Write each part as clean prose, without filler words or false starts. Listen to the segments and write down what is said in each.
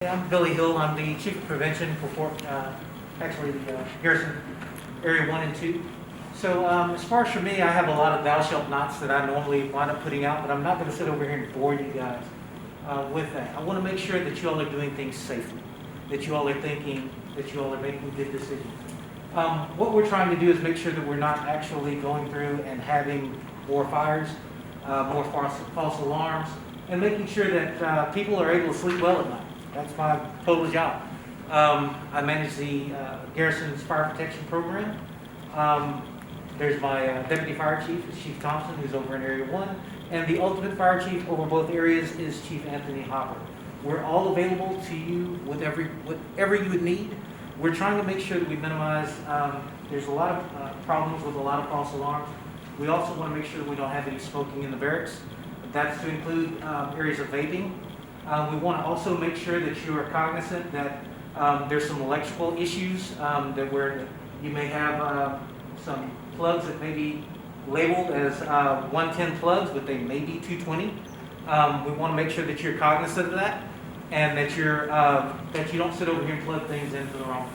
I'm Billy Hill. I'm the Chief of Prevention for actually the Garrison Area 1 and 2. So as far as for me, I have a lot of thou shalt nots that I normally wind up putting out, but I'm not going to sit over here and bore you guys with that. I want to make sure that you all are doing things safely, that you all are thinking, that you all are making good decisions. What we're trying to do is make sure that we're not actually going through and having more fires, more false alarms, and making sure that people are able to sleep well at night. That's my total job. I manage the Garrison's Fire Protection Program. There's my Deputy Fire Chief, Chief Thompson, who's over in Area 1. And the Ultimate Fire Chief over both areas is Chief Anthony Hopper. We're all available to you with whatever you would need. We're trying to make sure that we minimize, there's a lot of problems with a lot of false alarms. We also want to make sure that we don't have any smoking in the barracks. That's to include areas of vaping. We want to also make sure that you are cognizant that there's some electrical issues that where you may have some plugs that may be labeled as 110 plugs, but they may be 220. We want to make sure that you're cognizant of that, and that that you don't sit over here and plug things into the wrong.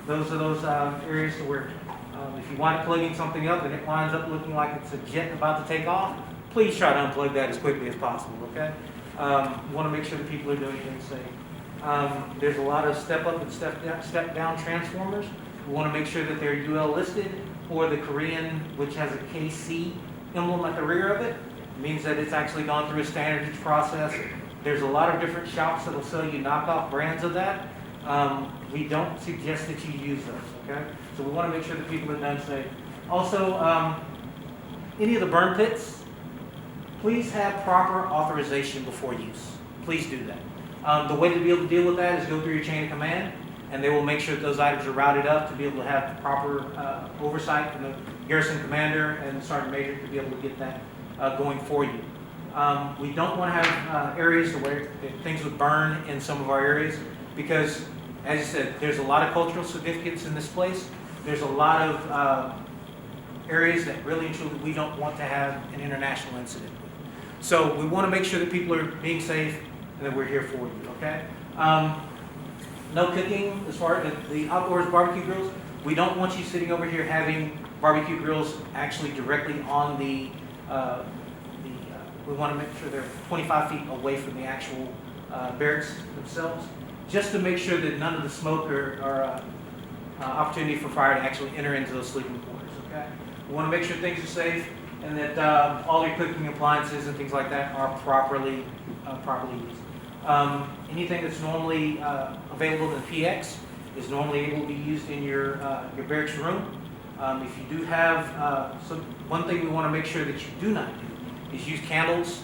Those are those areas where if you wind up plugging something up and it winds up looking like it's a jet about to take off, please try to unplug that as quickly as possible. Okay. We want to make sure that people are doing things safe. There's a lot of step up and step down transformers. We want to make sure that they're UL listed, or the Korean, which has a KC emblem at the rear of it. It means that it's actually gone through a standards process. There's a lot of different shops that will sell you knockoff brands of that. We don't suggest that you use those, okay? So we want to make sure that people are done safe. Also, any of the burn pits, please have proper authorization before use. Please do that. The way to be able to deal with that is go through your chain of command, and they will make sure that those items are routed up to be able to have the proper oversight from the garrison commander and the sergeant major to be able to get that going for you. We don't want to have areas where things would burn in some of our areas because, as you said, there's a lot of cultural significance in this place. There's a lot of areas that really and truly we don't want to have an international incident. So we want to make sure that people are being safe and that we're here for you, okay? No cooking as far as the outdoors barbecue grills. We don't want you sitting over here having barbecue grills actually directly on we want to make sure they're 25 feet away from the actual barracks themselves, just to make sure that none of the smoke or opportunity for fire to actually enter into those sleeping quarters, okay? We want to make sure things are safe and that all your cooking appliances and things like that are properly used. Anything that's normally available in the PX is normally able to be used in your barracks room. If you do have, one thing we want to make sure that you do not do is use candles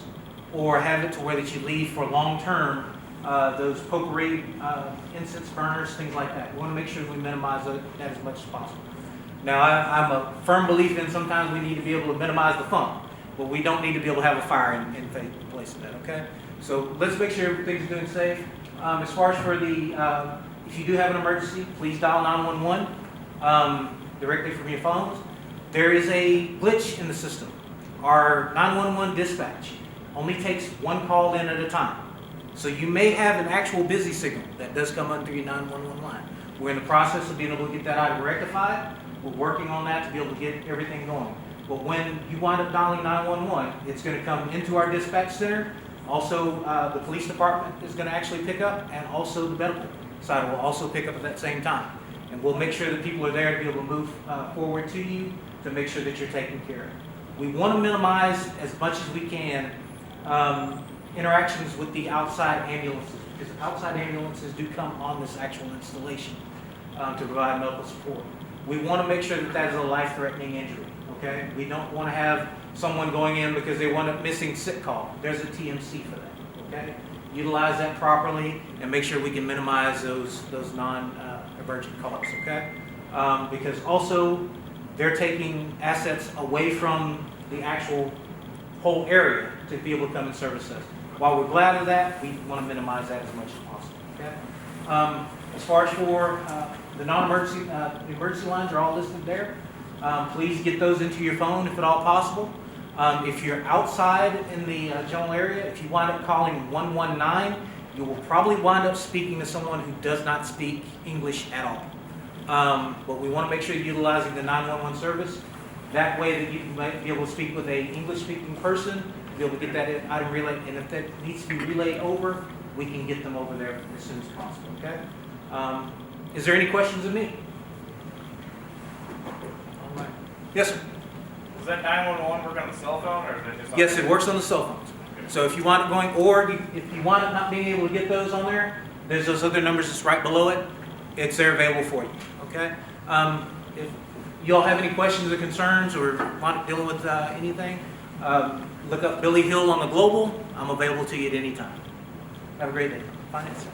or have it to where that you leave for long term, those potpourri incense burners, things like that. We want to make sure that we minimize that as much as possible. Now, I'm a firm believer in sometimes we need to be able to minimize the fun, but we don't need to be able to have a fire in place of that, okay? So let's make sure everything's doing safe. As far as for the, if you do have an emergency, please dial 911 directly from your phones. There is a glitch in the system. Our 911 dispatch only takes one call in at a time. So you may have an actual busy signal that does come under your 911 line. We're in the process of being able to get that item rectified. We're working on that to be able to get everything going. But when you wind up dialing 911, it's going to come into our dispatch center. Also, the police department is going to actually pick up, and also the medical side will also pick up at that same time. And we'll make sure that people are there to be able to move forward to you to make sure that you're taken care of. We want to minimize as much as we can interactions with the outside ambulances, because outside ambulances do come on this actual installation to provide medical support. We want to make sure that that is a life-threatening injury, okay? We don't want to have someone going in because they want a missing sick call. There's a TMC for that, okay? Utilize that properly and make sure we can minimize those non-emergent calls, okay? Because also they're taking assets away from the actual whole area to be able to come and service us. While we're glad of that, we want to minimize that as much as possible, okay? As far as for the non-emergency, the emergency lines are all listed there. Please get those into your phone if at all possible. If you're outside in the general area, if you wind up calling 119, You will probably wind up speaking to someone who does not speak English at all. But we want to make sure you're utilizing the 911 service. That way that you might be able to speak with a English-speaking person, be able to get that item relayed, and if that needs to be relayed over, we can get them over there as soon as possible, okay? Is there any questions of me? All right. Yes, sir. Is that 911 work on the cell phone, or is it just on? Yes, it works on the cell phones. So if you want it going, or if you want it not being able to get those on there, there's those other numbers just right below it. It's there available for you, okay? If you all have any questions or concerns or want to deal with anything, look up Billy Hill on the Global. I'm available to you at any time. Have a great day. Finance.